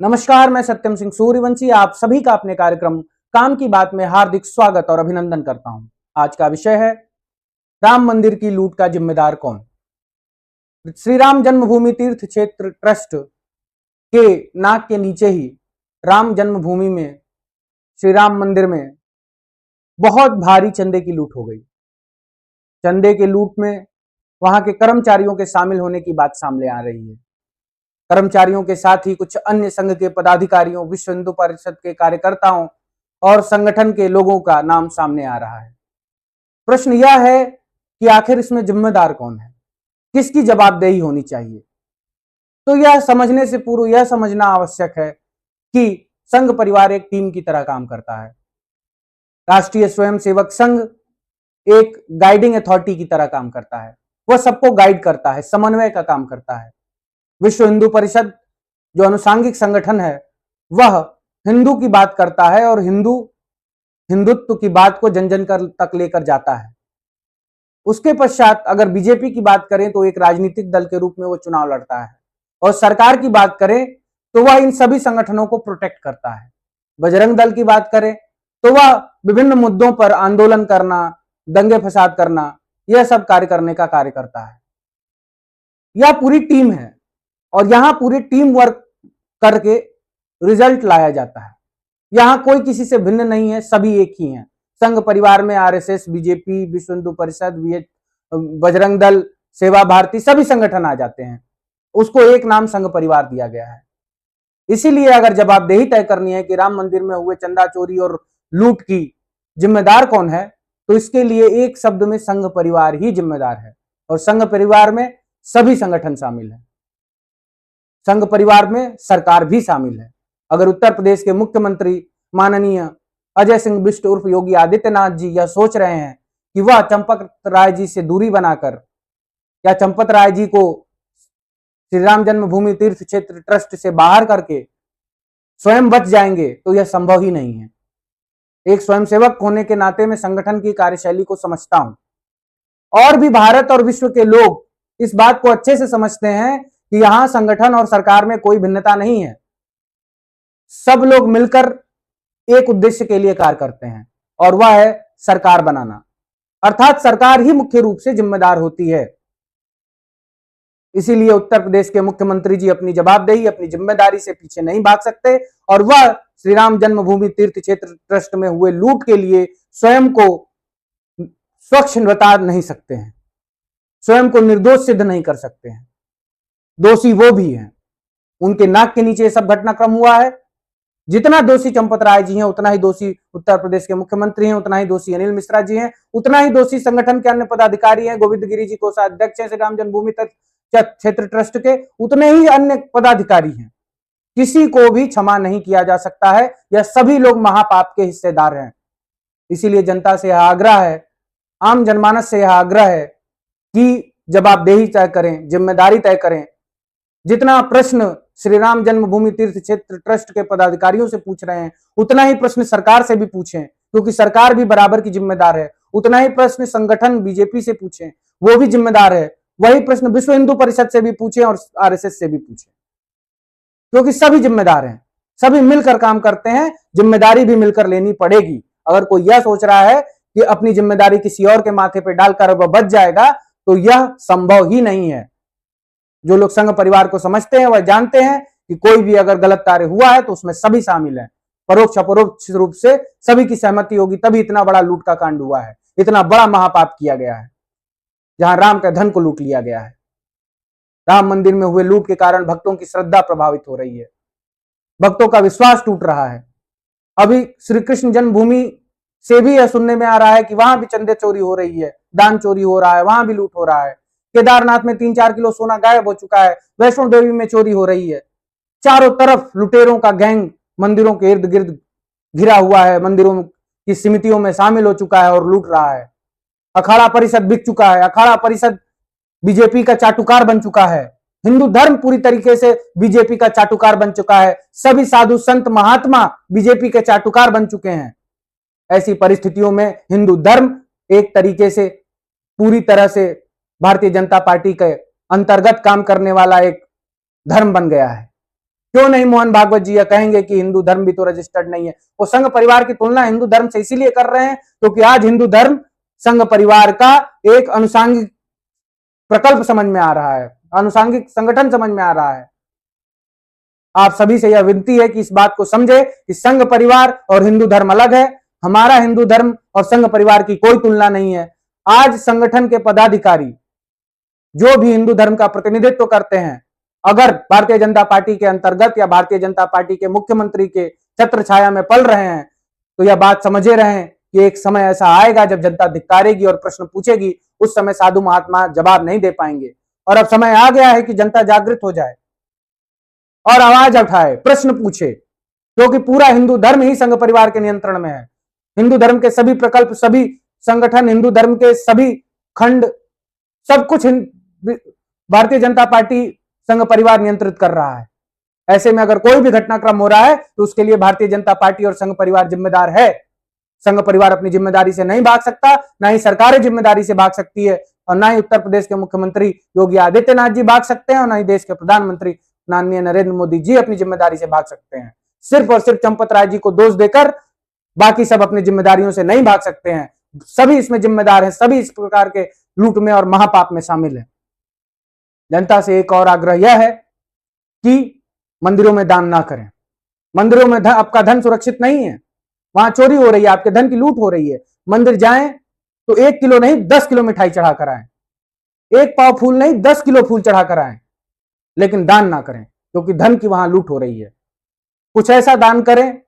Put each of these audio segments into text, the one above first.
नमस्कार, मैं सत्यम सिंह सूर्यवंशी आप सभी का अपने कार्यक्रम काम की बात में हार्दिक स्वागत और अभिनंदन करता हूं। आज का विषय है राम मंदिर की लूट का जिम्मेदार कौन। श्री राम जन्मभूमि तीर्थ क्षेत्र ट्रस्ट के नाक के नीचे ही राम जन्मभूमि में श्री राम मंदिर में बहुत भारी चंदे की लूट हो गई। चंदे के लूट में वहां के कर्मचारियों के शामिल होने की बात सामने आ रही है। कर्मचारियों के साथ ही कुछ अन्य संघ के पदाधिकारियों, विश्व हिंदू परिषद के कार्यकर्ताओं और संगठन के लोगों का नाम सामने आ रहा है। प्रश्न यह है कि आखिर इसमें जिम्मेदार कौन है, किसकी जवाबदेही होनी चाहिए। तो यह समझने से पूर्व यह समझना आवश्यक है कि संघ परिवार एक टीम की तरह काम करता है। राष्ट्रीय स्वयंसेवक संघ एक गाइडिंग अथॉरिटी की तरह काम करता है। वह सबको गाइड करता है, समन्वय का काम करता है। विश्व हिंदू परिषद जो अनुसांगिक संगठन है वह हिंदू की बात करता है और हिंदुत्व की बात को जन जन तक लेकर जाता है। उसके पश्चात अगर बीजेपी की बात करें तो एक राजनीतिक दल के रूप में वो चुनाव लड़ता है, और सरकार की बात करें तो वह इन सभी संगठनों को प्रोटेक्ट करता है। बजरंग दल की बात करें तो वह विभिन्न मुद्दों पर आंदोलन करना, दंगे फसाद करना, यह सब कार्य करने का कार्य करता है। यह पूरी टीम है और यहां पूरी टीम वर्क करके रिजल्ट लाया जाता है। यहां कोई किसी से भिन्न नहीं है, सभी एक ही हैं। संघ परिवार में आरएसएस, बीजेपी, विश्व हिंदू परिषद, बजरंग दल, सेवा भारती, सभी संगठन आ जाते हैं। उसको एक नाम संघ परिवार दिया गया है। इसीलिए अगर जवाबदेही तय करनी है कि राम मंदिर में हुए चंदा चोरी और लूट की जिम्मेदार कौन है, तो इसके लिए एक शब्द में संघ परिवार ही जिम्मेदार है। और संघ परिवार में सभी संगठन शामिल है, संघ परिवार में सरकार भी शामिल है। अगर उत्तर प्रदेश के मुख्यमंत्री माननीय अजय सिंह बिष्ट उर्फ योगी आदित्यनाथ जी यह सोच रहे हैं कि वह चंपत राय जी से दूरी बनाकर या चंपत राय जी को श्री राम जन्मभूमि तीर्थ क्षेत्र ट्रस्ट से बाहर करके स्वयं बच जाएंगे, तो यह संभव ही नहीं है। एक स्वयंसेवक होने के नाते मैं संगठन की कार्यशैली को समझता हूं, और भी भारत और विश्व के लोग इस बात को अच्छे से समझते हैं कि यहां संगठन और सरकार में कोई भिन्नता नहीं है। सब लोग मिलकर एक उद्देश्य के लिए कार्य करते हैं, और वह है सरकार बनाना। अर्थात सरकार ही मुख्य रूप से जिम्मेदार होती है। इसीलिए उत्तर प्रदेश के मुख्यमंत्री जी अपनी जवाबदेही, अपनी जिम्मेदारी से पीछे नहीं भाग सकते, और वह श्री राम जन्मभूमि तीर्थ क्षेत्र ट्रस्ट में हुए लूट के लिए स्वयं को स्वच्छ बता नहीं सकते हैं, स्वयं को निर्दोष सिद्ध नहीं कर सकते हैं। दोषी वो भी हैं, उनके नाक के नीचे सब घटनाक्रम हुआ है। जितना दोषी चंपत राय जी हैं, उतना ही दोषी उत्तर प्रदेश के मुख्यमंत्री हैं, उतना ही दोषी अनिल मिश्रा जी हैं, उतना ही दोषी संगठन के अन्य पदाधिकारी हैं। गोविंद गिरी जी कोषाध्यक्ष हैं श्री राम जन्मभूमि क्षेत्र ट्रस्ट के, उतने ही अन्य पदाधिकारी हैं। किसी को भी क्षमा नहीं किया जा सकता है। यह सभी लोग महापाप के हिस्सेदार हैं। इसीलिए जनता से यह आग्रह है, आम जनमानस से यह आग्रह है कि जवाबदेही तय करें, जिम्मेदारी तय करें। जितना प्रश्न श्री राम जन्मभूमि तीर्थ क्षेत्र ट्रस्ट के पदाधिकारियों से पूछ रहे हैं, उतना ही प्रश्न सरकार से भी पूछें, क्योंकि सरकार भी बराबर की जिम्मेदार है। उतना ही प्रश्न संगठन बीजेपी से पूछें, वो भी जिम्मेदार है। वही प्रश्न विश्व हिंदू परिषद से भी पूछें और आरएसएस से भी पूछें, क्योंकि सभी जिम्मेदार हैं, सभी मिलकर काम करते हैं। जिम्मेदारी भी मिलकर लेनी पड़ेगी। अगर कोई यह सोच रहा है कि अपनी जिम्मेदारी किसी और के माथे पर डालकर वह बच जाएगा, तो यह संभव ही नहीं है। जो लोग संघ परिवार को समझते हैं वह जानते हैं कि कोई भी अगर गलत कार्य हुआ है तो उसमें सभी शामिल हैं, परोक्ष अपरोक्ष रूप से सभी की सहमति होगी, तभी इतना बड़ा लूट का कांड हुआ है, इतना बड़ा महापाप किया गया है, जहां राम के धन को लूट लिया गया है। राम मंदिर में हुए लूट के कारण भक्तों की श्रद्धा प्रभावित हो रही है, भक्तों का विश्वास टूट रहा है। अभी श्री कृष्ण जन्मभूमि से भी यह सुनने में आ रहा है कि वहां भी चंदे चोरी हो रही है, दान चोरी हो रहा है, वहां भी लूट हो रहा है। केदारनाथ में 3-4 किलो सोना गायब हो चुका है, वैष्णो देवी में चोरी हो रही है। चारों तरफ लुटेरों का गैंग मंदिरों के इर्द गिर्द घिरा हुआ है, मंदिरों की समितियों में शामिल हो चुका है और लूट रहा है। अखाड़ा परिषद बिक चुका है, अखाड़ा परिषद बीजेपी का चाटुकार बन चुका है। हिंदू धर्म पूरी तरीके से बीजेपी का चाटुकार बन चुका है। सभी साधु संत महात्मा बीजेपी के चाटुकार बन चुके हैं। ऐसी परिस्थितियों में हिंदू धर्म एक तरीके से पूरी तरह से भारतीय जनता पार्टी के अंतर्गत काम करने वाला एक धर्म बन गया है। क्यों नहीं मोहन भागवत जी यह कहेंगे कि हिंदू धर्म भी तो रजिस्टर्ड नहीं है। वो संघ परिवार की तुलना हिंदू धर्म से इसीलिए कर रहे हैं क्योंकि आज हिंदू धर्म संघ परिवार का एक अनुसांगिक प्रकल्प समझ में आ रहा है, अनुसांगिक संगठन समझ में आ रहा है। आप सभी से यह विनती है कि इस बात को समझे कि संघ परिवार और हिंदू धर्म अलग है। हमारा हिंदू धर्म और संघ परिवार की कोई तुलना नहीं है। आज संगठन के पदाधिकारी जो भी हिंदू धर्म का प्रतिनिधित्व करते हैं, अगर भारतीय जनता पार्टी के अंतर्गत या भारतीय जनता पार्टी के मुख्यमंत्री के छत्र छाया में पल रहे हैं, तो यह बात समझे रहें कि एक समय ऐसा आएगा जब जनता धिक्कारेगी और प्रश्न पूछेगी। उस समय साधु महात्मा जवाब नहीं दे पाएंगे। और अब समय आ गया है कि जनता जागृत हो जाए और आवाज उठाए, प्रश्न पूछे, क्योंकि पूरा हिंदू धर्म ही संघ परिवार के नियंत्रण में है। हिंदू धर्म के सभी प्रकल्प, सभी संगठन, हिंदू धर्म के सभी खंड, सब कुछ भारतीय जनता पार्टी संघ परिवार नियंत्रित कर रहा है। ऐसे में अगर कोई भी घटनाक्रम हो रहा है तो उसके लिए भारतीय जनता पार्टी और संघ परिवार जिम्मेदार है। संघ परिवार अपनी जिम्मेदारी से नहीं भाग सकता, ना ही सरकारें जिम्मेदारी से भाग सकती है, और ना ही उत्तर प्रदेश के मुख्यमंत्री योगी आदित्यनाथ जी भाग सकते हैं, और ना ही देश के प्रधानमंत्री माननीय नरेंद्र मोदी जी अपनी जिम्मेदारी से भाग सकते हैं। सिर्फ और सिर्फ चंपत राय जी को दोष देकर बाकी सब अपनी जिम्मेदारियों से नहीं भाग सकते हैं। सभी इसमें जिम्मेदार हैं, सभी इस प्रकार के लूट में और महापाप में शामिल हैं। जनता से एक और आग्रह यह है कि मंदिरों में दान ना करें। मंदिरों में आपका धन सुरक्षित नहीं है, वहां चोरी हो रही है, आपके धन की लूट हो रही है। मंदिर जाएं तो 1 किलो नहीं 10 किलो मिठाई चढ़ा कर आए, 1 पाव फूल नहीं 10 किलो फूल चढ़ा कर आए, लेकिन दान ना करें क्योंकि धन की वहां लूट हो रही है। कुछ ऐसा दान करें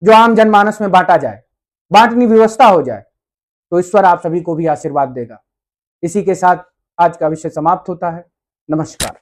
जो आम जनमानस में बांटा जाए, बांटनी व्यवस्था हो जाए, तो ईश्वर आप सभी को भी आशीर्वाद देगा। इसी के साथ आज का विषय समाप्त होता है। नमस्कार।